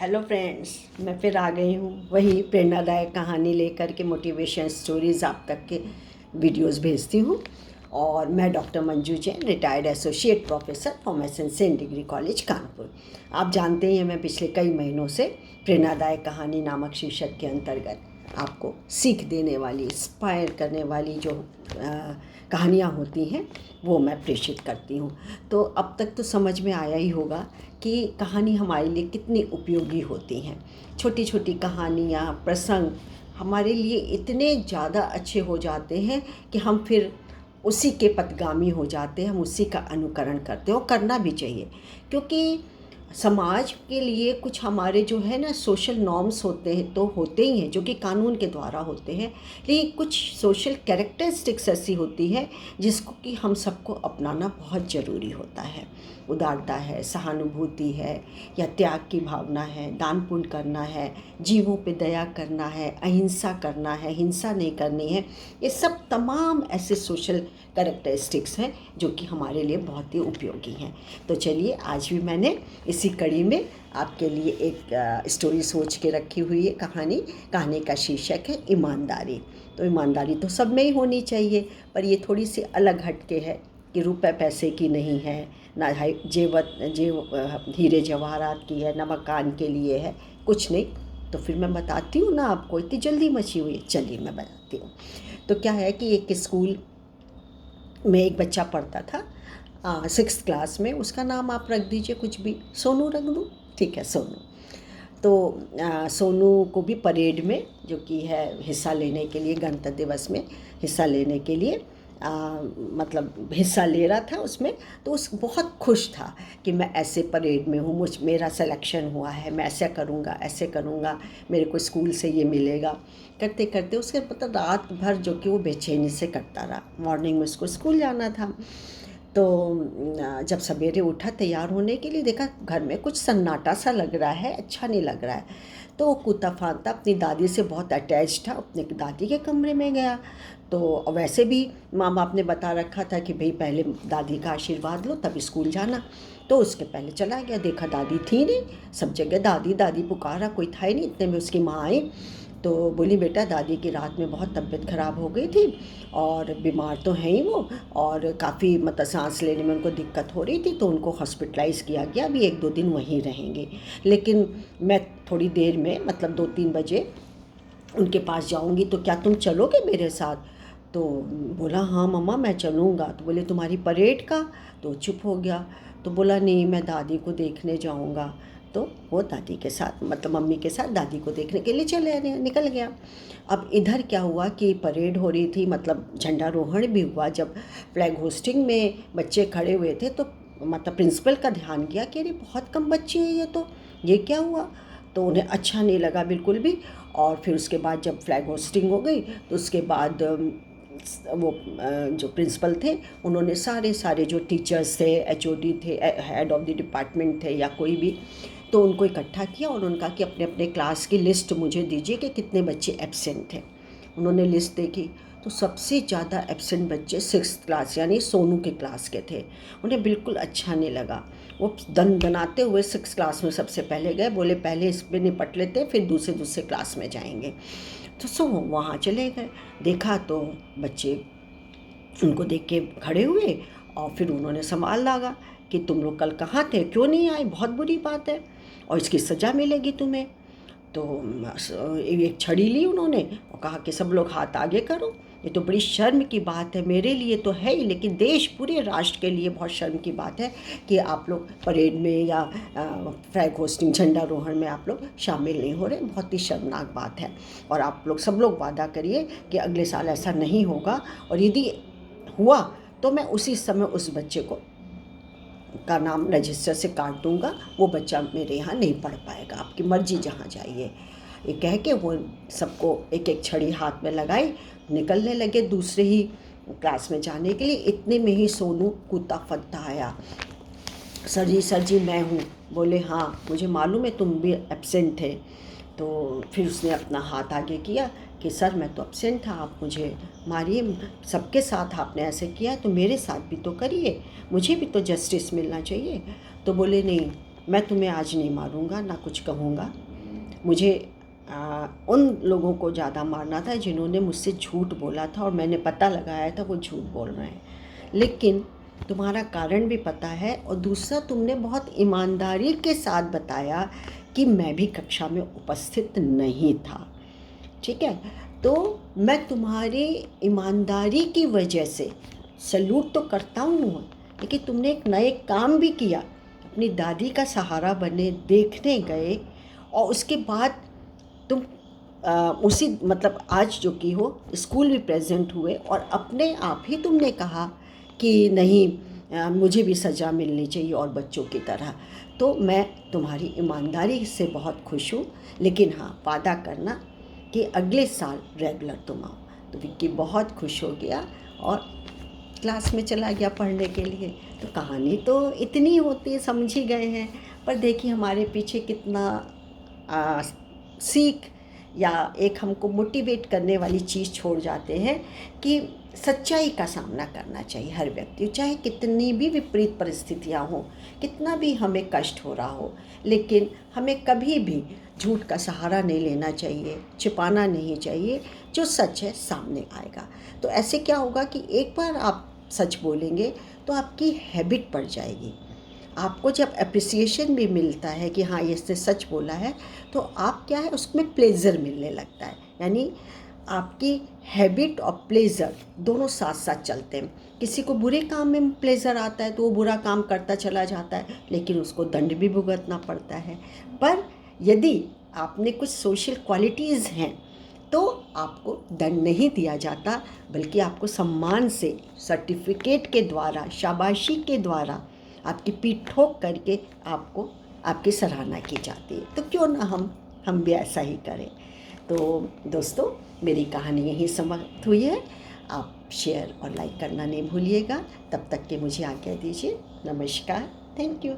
Hello friends, मैं फिर आ गई हूँ वही प्रेरणादायक कहानी लेकर के। मोटिवेशन स्टोरीज़ आप तक के वीडियोस भेजती हूँ। और मैं doctor Manju Jain, retired associate professor formation saint degree college Kanpur. आप जानते हैं मैं पिछले कई महीनों से प्रेरणादायक कहानी नामक शीर्षक के अंतर्गत आपको सीख देने वाली, इंस्पायर करने वाली जो कहानियाँ होती हैं वो मैं प्रेषित करती हूँ। तो अब तक तो समझ में आया ही होगा कि कहानी हमारे लिए कितनी उपयोगी होती हैं। छोटी छोटी कहानियाँ, प्रसंग हमारे लिए इतने ज़्यादा अच्छे हो जाते हैं कि हम फिर उसी के पथगामी हो जाते हैं, हम उसी का अनुकरण करते हैं और करना भी चाहिए। क्योंकि समाज के लिए कुछ हमारे जो है ना सोशल नॉर्म्स होते हैं तो होते ही हैं, जो कि कानून के द्वारा होते हैं, लेकिन कुछ सोशल कैरेक्टरिस्टिक्स ऐसी होती है जिसको कि हम सबको अपनाना बहुत ज़रूरी होता है। उदारता है, सहानुभूति है, या त्याग की भावना है, दान पुण्य करना है, जीवों पे दया करना है, अहिंसा करना है, हिंसा नहीं करनी है। ये सब तमाम ऐसे सोशल कैरेक्टरिस्टिक्स हैं जो कि हमारे लिए बहुत ही उपयोगी हैं। तो चलिए, आज भी मैंने इसी कड़ी में आपके लिए एक स्टोरी सोच के रखी हुई है। कहानी का शीर्षक है ईमानदारी। तो ईमानदारी तो सब में ही होनी चाहिए, पर ये थोड़ी सी अलग हटके है कि रुपए पैसे की नहीं है, ना हीरे जवाहरात की है, ना मकान के लिए है, कुछ नहीं। तो फिर मैं बताती हूँ ना आपको, इतनी जल्दी मची हुई है। चलिए मैं बताती हूँ। तो क्या है कि एक स्कूल में एक बच्चा पढ़ता था, 6th क्लास में। उसका नाम आप रख दीजिए कुछ भी, सोनू रख दूँ, ठीक है, सोनू। तो सोनू को भी परेड में, जो कि है हिस्सा लेने के लिए, गणतंत्र दिवस में हिस्सा लेने के लिए मतलब हिस्सा ले रहा था उसमें। तो उस बहुत खुश था कि मैं ऐसे परेड में हूँ, मेरा सिलेक्शन हुआ है, मैं ऐसा करूँगा, ऐसे करूँगा, मेरे को स्कूल से ये मिलेगा। करते करते उसके मतलब रात भर जो कि वो बेचैनी से कटता रहा। मॉर्निंग में उसको स्कूल जाना था। तो जब सवेरे उठा तैयार होने के लिए, देखा घर में कुछ सन्नाटा सा लग रहा है, अच्छा नहीं लग रहा है। तो वो कूदा फांदता अपनी दादी से बहुत अटैच था, अपने दादी के कमरे में गया। तो वैसे भी माँ बाप ने बता रखा था कि भाई पहले दादी का आशीर्वाद लो तब स्कूल जाना। तो उसके पहले चला गया, देखा दादी थी नहीं, सब जगह दादी दादी पुकारा, कोई था ही नहीं। इतने में उसकी माँ आई तो बोली, बेटा दादी की रात में बहुत तबीयत ख़राब हो गई थी और बीमार तो हैं ही वो, और काफ़ी मतलब सांस लेने में उनको दिक्कत हो रही थी, तो उनको हॉस्पिटलाइज़ किया गया, अभी 1-2 दिन वहीं रहेंगे, लेकिन मैं थोड़ी देर में मतलब 2-3 बजे उनके पास जाऊंगी, तो क्या तुम चलोगे मेरे साथ? तो बोला, हाँ मम्मा मैं चलूँगा। तो बोले, तुम्हारी परेड का? तो चुप हो गया। तो बोला, नहीं मैं दादी को देखने जाऊँगा। तो वो दादी के साथ मतलब मम्मी के साथ दादी को देखने के लिए निकल गया। अब इधर क्या हुआ कि परेड हो रही थी, मतलब झंडारोहण भी हुआ। जब फ्लैग होस्टिंग में बच्चे खड़े हुए थे तो मतलब प्रिंसिपल का ध्यान गया कि अरे बहुत कम बच्चे हैं, ये क्या हुआ? तो उन्हें अच्छा नहीं लगा बिल्कुल भी। और फिर उसके बाद जब फ्लैग होस्टिंग हो गई तो उसके बाद वो जो प्रिंसिपल थे उन्होंने सारे जो टीचर्स थे, एचओडी थे, हेड ऑफ द डिपार्टमेंट थे या कोई भी, तो उनको इकट्ठा किया और उनका कि अपने अपने क्लास की लिस्ट मुझे दीजिए कि कितने बच्चे एब्सेंट थे। उन्होंने लिस्ट देखी तो सबसे ज़्यादा एब्सेंट बच्चे 6th क्लास यानी सोनू के क्लास के थे। उन्हें बिल्कुल अच्छा नहीं लगा। वो दनाते हुए 6th क्लास में सबसे पहले गए, बोले पहले इस पे निपट लेते फिर दूसरे क्लास में जाएंगे। तो वहाँ चले गए, देखा तो बच्चे उनको देख के खड़े हुए और फिर उन्होंने सवाल लागा कि तुम लोग कल कहाँ थे, क्यों नहीं आए, बहुत बुरी बात है और इसकी सज़ा मिलेगी तुम्हें। तो एक छड़ी ली उन्होंने और कहा कि सब लोग हाथ आगे करो। ये तो बड़ी शर्म की बात है, मेरे लिए तो है ही, लेकिन देश पूरे राष्ट्र के लिए बहुत शर्म की बात है कि आप लोग परेड में या फ्लैग होस्टिंग झंडारोहण में आप लोग शामिल नहीं हो रहे। बहुत ही शर्मनाक बात है। और आप लोग सब लोग वादा करिए कि अगले साल ऐसा नहीं होगा, और यदि हुआ तो मैं उसी समय उस बच्चे का नाम रजिस्टर से काट दूंगा, वो बच्चा मेरे यहाँ नहीं पढ़ पाएगा, आपकी मर्जी जहाँ जाइए। ये कह के वो सबको एक एक छड़ी हाथ में लगाई, निकलने लगे दूसरे ही क्लास में जाने के लिए। इतने में ही सोनू कूदता फंदता आया, सर जी मैं हूँ। बोले, हाँ मुझे मालूम है तुम भी एब्सेंट थे। तो फिर उसने अपना हाथ आगे किया कि सर मैं तो एब्सेंट था, आप मुझे मारिए, सबके साथ आपने ऐसे किया तो मेरे साथ भी तो करिए, मुझे भी तो जस्टिस मिलना चाहिए। तो बोले, नहीं मैं तुम्हें आज नहीं मारूंगा, ना कुछ कहूँगा। मुझे उन लोगों को ज़्यादा मारना था जिन्होंने मुझसे झूठ बोला था और मैंने पता लगाया था वो झूठ बोल रहे हैं, लेकिन तुम्हारा कारण भी पता है। और दूसरा, तुमने बहुत ईमानदारी के साथ बताया कि मैं भी कक्षा में उपस्थित नहीं था, ठीक है। तो मैं तुम्हारी ईमानदारी की वजह से सैल्यूट तो करता हूँ, लेकिन तुमने एक नए काम भी किया, अपनी दादी का सहारा बने, देखने गए, और उसके बाद तुम उसी मतलब आज जो कि हो स्कूल भी प्रेजेंट हुए और अपने आप ही तुमने कहा कि नहीं, मुझे भी सज़ा मिलनी चाहिए और बच्चों की तरह। तो मैं तुम्हारी ईमानदारी से बहुत खुश हूँ, लेकिन हाँ, वादा करना कि अगले साल रेगुलर तुम आओ। तो विक्की बहुत खुश हो गया और क्लास में चला गया पढ़ने के लिए। तो कहानी तो इतनी होती है, समझ ही गए हैं, पर देखिए हमारे पीछे कितना सीख या एक हमको मोटिवेट करने वाली चीज़ छोड़ जाते हैं कि सच्चाई का सामना करना चाहिए हर व्यक्ति, चाहे कितनी भी विपरीत परिस्थितियाँ हों, कितना भी हमें कष्ट हो रहा हो, लेकिन हमें कभी भी झूठ का सहारा नहीं लेना चाहिए, छिपाना नहीं चाहिए। जो सच है सामने आएगा। तो ऐसे क्या होगा कि एक बार आप सच बोलेंगे तो आपकी हैबिट पड़ जाएगी। आपको जब एप्रिसिएशन भी मिलता है कि हाँ ये इसने सच बोला है, तो आप क्या है उसमें प्लेज़र मिलने लगता है। यानी आपकी हैबिट और प्लेज़र दोनों साथ साथ चलते हैं। किसी को बुरे काम में प्लेज़र आता है तो वो बुरा काम करता चला जाता है, लेकिन उसको दंड भी भुगतना पड़ता है। पर यदि आपने कुछ सोशल क्वालिटीज़ हैं तो आपको दंड नहीं दिया जाता, बल्कि आपको सम्मान से सर्टिफिकेट के द्वारा, शाबाशी के द्वारा, आपकी पीठ ठोक करके आपको आपकी सराहना की जाती है। तो क्यों ना हम भी ऐसा ही करें। तो दोस्तों, मेरी कहानी यहीं समाप्त हुई है। आप शेयर और लाइक करना नहीं भूलिएगा। तब तक के मुझे आज्ञा दीजिए। नमस्कार। Thank you.